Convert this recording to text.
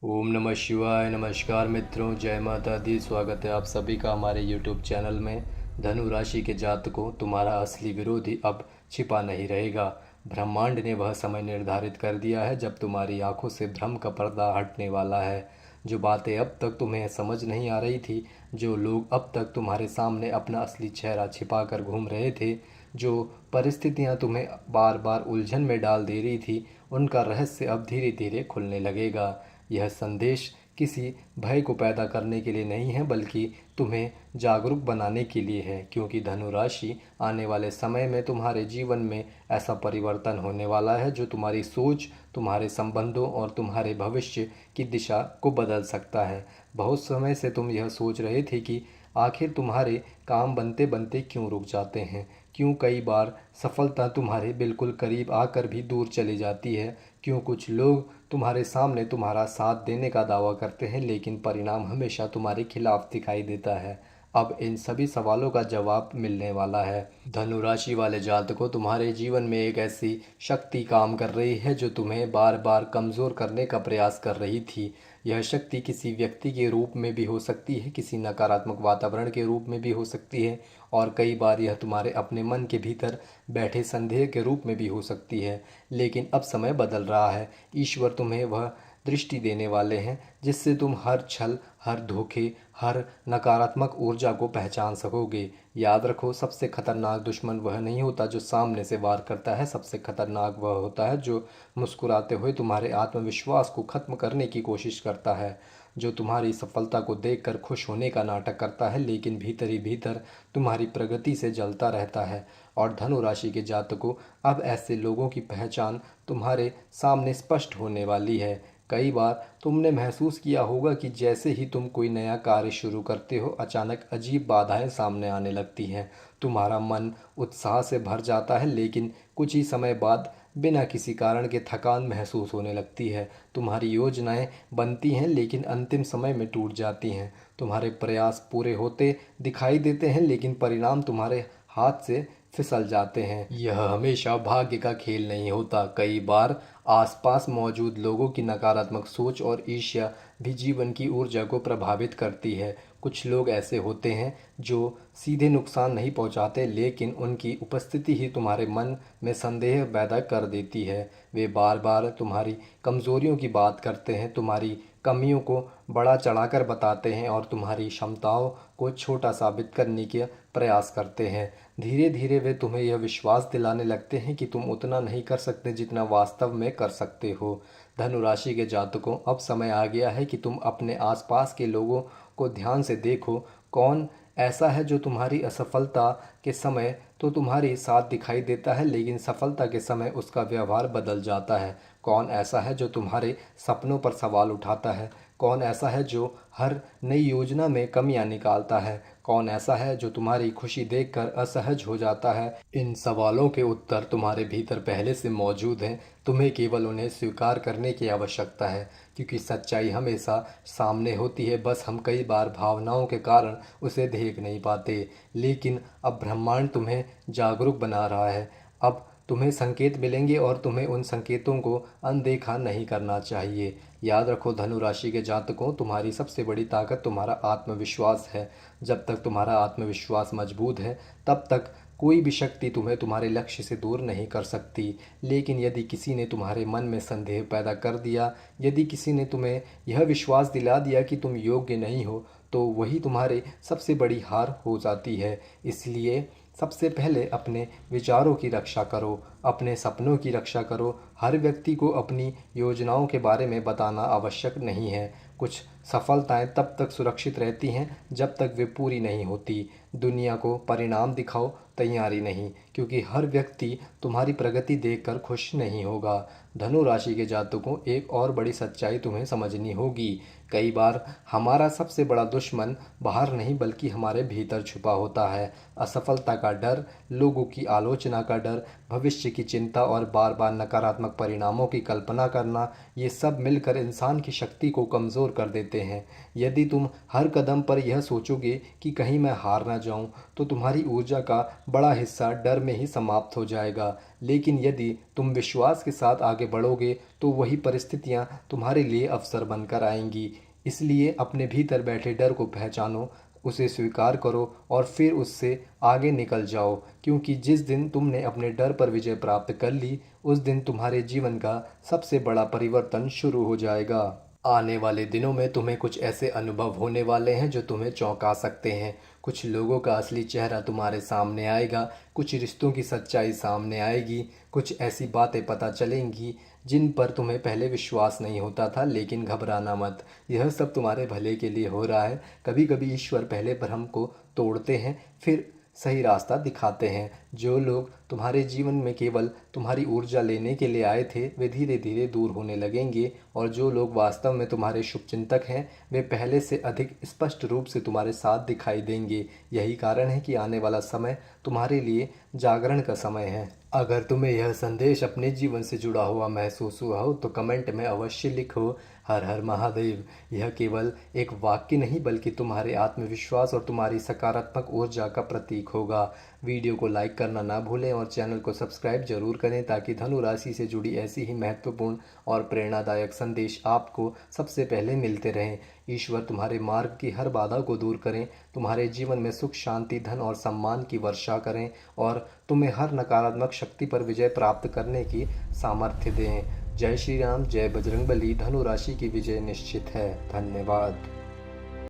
ओम नमः शिवाय। नमस्कार मित्रों, जय माता दी। स्वागत है आप सभी का हमारे यूट्यूब चैनल में। धनु राशि के जातकों, तुम्हारा असली विरोधी अब छिपा नहीं रहेगा। ब्रह्मांड ने वह समय निर्धारित कर दिया है जब तुम्हारी आंखों से भ्रम का पर्दा हटने वाला है। जो बातें अब तक तुम्हें समझ नहीं आ रही थी, जो लोग अब तक तुम्हारे सामने अपना असली चेहरा छिपा कर घूम रहे थे, जो परिस्थितियां तुम्हें बार बार उलझन में डाल दे रही थी, उनका रहस्य अब धीरे धीरे खुलने लगेगा। यह संदेश किसी भय को पैदा करने के लिए नहीं है, बल्कि तुम्हें जागरूक बनाने के लिए है। क्योंकि धनु राशि आने वाले समय में तुम्हारे जीवन में ऐसा परिवर्तन होने वाला है जो तुम्हारी सोच, तुम्हारे संबंधों और तुम्हारे भविष्य की दिशा को बदल सकता है। बहुत समय से तुम यह सोच रहे थे कि आखिर तुम्हारे काम बनते बनते क्यों रुक जाते हैं, क्यों कई बार सफलता तुम्हारे बिल्कुल करीब आकर भी दूर चली जाती है, क्यों कुछ लोग तुम्हारे सामने तुम्हारा साथ देने का दावा करते हैं लेकिन परिणाम हमेशा तुम्हारे खिलाफ दिखाई देता है। अब इन सभी सवालों का जवाब मिलने वाला है। धनु राशि वाले जातकों, तुम्हारे जीवन में एक ऐसी शक्ति काम कर रही है जो तुम्हें बार बार कमज़ोर करने का प्रयास कर रही थी। यह शक्ति किसी व्यक्ति के रूप में भी हो सकती है, किसी नकारात्मक वातावरण के रूप में भी हो सकती है, और कई बार यह तुम्हारे अपने मन के भीतर बैठे संदेह के रूप में भी हो सकती है। लेकिन अब समय बदल रहा है। ईश्वर तुम्हें वह दृष्टि देने वाले हैं जिससे तुम हर छल, हर धोखे, हर नकारात्मक ऊर्जा को पहचान सकोगे। याद रखो, सबसे खतरनाक दुश्मन वह नहीं होता जो सामने से वार करता है, सबसे खतरनाक वह होता है जो मुस्कुराते हुए तुम्हारे आत्मविश्वास को खत्म करने की कोशिश करता है, जो तुम्हारी सफलता को देखकर खुश होने का नाटक करता है लेकिन भीतर ही भीतर तुम्हारी प्रगति से जलता रहता है। और धनु राशि के जातकों, अब ऐसे लोगों की पहचान तुम्हारे सामने स्पष्ट होने वाली है। कई बार तुमने महसूस किया होगा कि जैसे ही तुम कोई नया कार्य शुरू करते हो, अचानक अजीब बाधाएं सामने आने लगती हैं। तुम्हारा मन उत्साह से भर जाता है लेकिन कुछ ही समय बाद बिना किसी कारण के थकान महसूस होने लगती है। तुम्हारी योजनाएं बनती हैं लेकिन अंतिम समय में टूट जाती हैं। तुम्हारे प्रयास पूरे होते दिखाई देते हैं लेकिन परिणाम तुम्हारे हाथ से फिसल जाते हैं। यह हमेशा भाग्य का खेल नहीं होता। कई बार आसपास मौजूद लोगों की नकारात्मक सोच और ईर्ष्या भी जीवन की ऊर्जा को प्रभावित करती है। कुछ लोग ऐसे होते हैं जो सीधे नुकसान नहीं पहुंचाते लेकिन उनकी उपस्थिति ही तुम्हारे मन में संदेह पैदा कर देती है। वे बार बार तुम्हारी कमज़ोरियों की बात करते हैं, तुम्हारी कमियों को बड़ा चढ़ाकर बताते हैं और तुम्हारी क्षमताओं को छोटा साबित करने के प्रयास करते हैं। धीरे धीरे वे तुम्हें यह विश्वास दिलाने लगते हैं कि तुम उतना नहीं कर सकते जितना वास्तव में कर सकते हो। धनु राशि के जातकों, अब समय आ गया है कि तुम अपने आसपास के लोगों को ध्यान से देखो। कौन ऐसा है जो तुम्हारी असफलता के समय तो तुम्हारे साथ दिखाई देता है लेकिन सफलता के समय उसका व्यवहार बदल जाता है? कौन ऐसा है जो तुम्हारे सपनों पर सवाल उठाता है? कौन ऐसा है जो हर नई योजना में कमियां निकालता है? कौन ऐसा है जो तुम्हारी खुशी देखकर असहज हो जाता है? इन सवालों के उत्तर तुम्हारे भीतर पहले से मौजूद हैं। तुम्हें केवल उन्हें स्वीकार करने की आवश्यकता है, क्योंकि सच्चाई हमेशा सामने होती है, बस हम कई बार भावनाओं के कारण उसे देख नहीं पाते। लेकिन अब ब्रह्मांड तुम्हें जागरूक बना रहा है। अब तुम्हें संकेत मिलेंगे और तुम्हें उन संकेतों को अनदेखा नहीं करना चाहिए। याद रखो धनु राशि के जातकों, तुम्हारी सबसे बड़ी ताकत तुम्हारा आत्मविश्वास है। जब तक तुम्हारा आत्मविश्वास मजबूत है, तब तक कोई भी शक्ति तुम्हें तुम्हारे लक्ष्य से दूर नहीं कर सकती। लेकिन यदि किसी ने तुम्हारे मन में संदेह पैदा कर दिया, यदि किसी ने तुम्हें यह विश्वास दिला दिया कि तुम योग्य नहीं हो, तो वही तुम्हारे सबसे बड़ी हार हो जाती है। इसलिए सबसे पहले अपने विचारों की रक्षा करो, अपने सपनों की रक्षा करो। हर व्यक्ति को अपनी योजनाओं के बारे में बताना आवश्यक नहीं है। कुछ सफलताएं तब तक सुरक्षित रहती हैं जब तक वे पूरी नहीं होती। दुनिया को परिणाम दिखाओ, तैयारी नहीं, क्योंकि हर व्यक्ति तुम्हारी प्रगति देखकर खुश नहीं होगा। धनु राशि के जातकों, एक और बड़ी सच्चाई तुम्हें समझनी होगी। कई बार हमारा सबसे बड़ा दुश्मन बाहर नहीं बल्कि हमारे भीतर छुपा होता है। असफलता का डर, लोगों की आलोचना का डर, भविष्य की चिंता और बार बार नकारात्मक परिणामों की कल्पना करना, ये सब मिलकर इंसान की शक्ति को कमज़ोर कर देते हैं। यदि तुम हर कदम पर यह सोचोगे कि कहीं मैं हार ना जाऊं, तो तुम्हारी ऊर्जा का बड़ा हिस्सा डर में ही समाप्त हो जाएगा। लेकिन यदि तुम विश्वास के साथ आगे बढ़ोगे, तो वही परिस्थितियां तुम्हारे लिए अवसर बनकर आएंगी। इसलिए अपने भीतर बैठे डर को पहचानो, उसे स्वीकार करो और फिर उससे आगे निकल जाओ, क्योंकि जिस दिन तुमने अपने डर पर विजय प्राप्त कर ली, उस दिन तुम्हारे जीवन का सबसे बड़ा परिवर्तन शुरू हो जाएगा। आने वाले दिनों में तुम्हें कुछ ऐसे अनुभव होने वाले हैं जो तुम्हें चौंका सकते हैं। कुछ लोगों का असली चेहरा तुम्हारे सामने आएगा, कुछ रिश्तों की सच्चाई सामने आएगी, कुछ ऐसी बातें पता चलेंगी जिन पर तुम्हें पहले विश्वास नहीं होता था। लेकिन घबराना मत, यह सब तुम्हारे भले के लिए हो रहा है। कभी कभी ईश्वर पहले भ्रम को तोड़ते हैं, फिर सही रास्ता दिखाते हैं। जो लोग तुम्हारे जीवन में केवल तुम्हारी ऊर्जा लेने के लिए आए थे, वे धीरे धीरे दूर होने लगेंगे, और जो लोग वास्तव में तुम्हारे शुभचिंतक हैं, वे पहले से अधिक स्पष्ट रूप से तुम्हारे साथ दिखाई देंगे। यही कारण है कि आने वाला समय तुम्हारे लिए जागरण का समय है। अगर तुम्हें यह संदेश अपने जीवन से जुड़ा हुआ महसूस हुआ हो, तो कमेंट में अवश्य लिखो, हर हर महादेव। यह केवल एक वाक्य नहीं, बल्कि तुम्हारे आत्मविश्वास और तुम्हारी सकारात्मक ऊर्जा का प्रतीक होगा। वीडियो को लाइक करना ना भूलें और चैनल को सब्सक्राइब जरूर करें, ताकि धनु राशि से जुड़ी ऐसी ही महत्वपूर्ण और प्रेरणादायक संदेश आपको सबसे पहले मिलते रहें। ईश्वर तुम्हारे मार्ग की हर बाधा को दूर करें, तुम्हारे जीवन में सुख, शांति, धन और सम्मान की वर्षा करें, और तुम्हें हर नकारात्मक शक्ति पर विजय प्राप्त करने की सामर्थ्य दें। जय श्री राम, जय बजरंगबली। धनु राशि की विजय निश्चित है। धन्यवाद।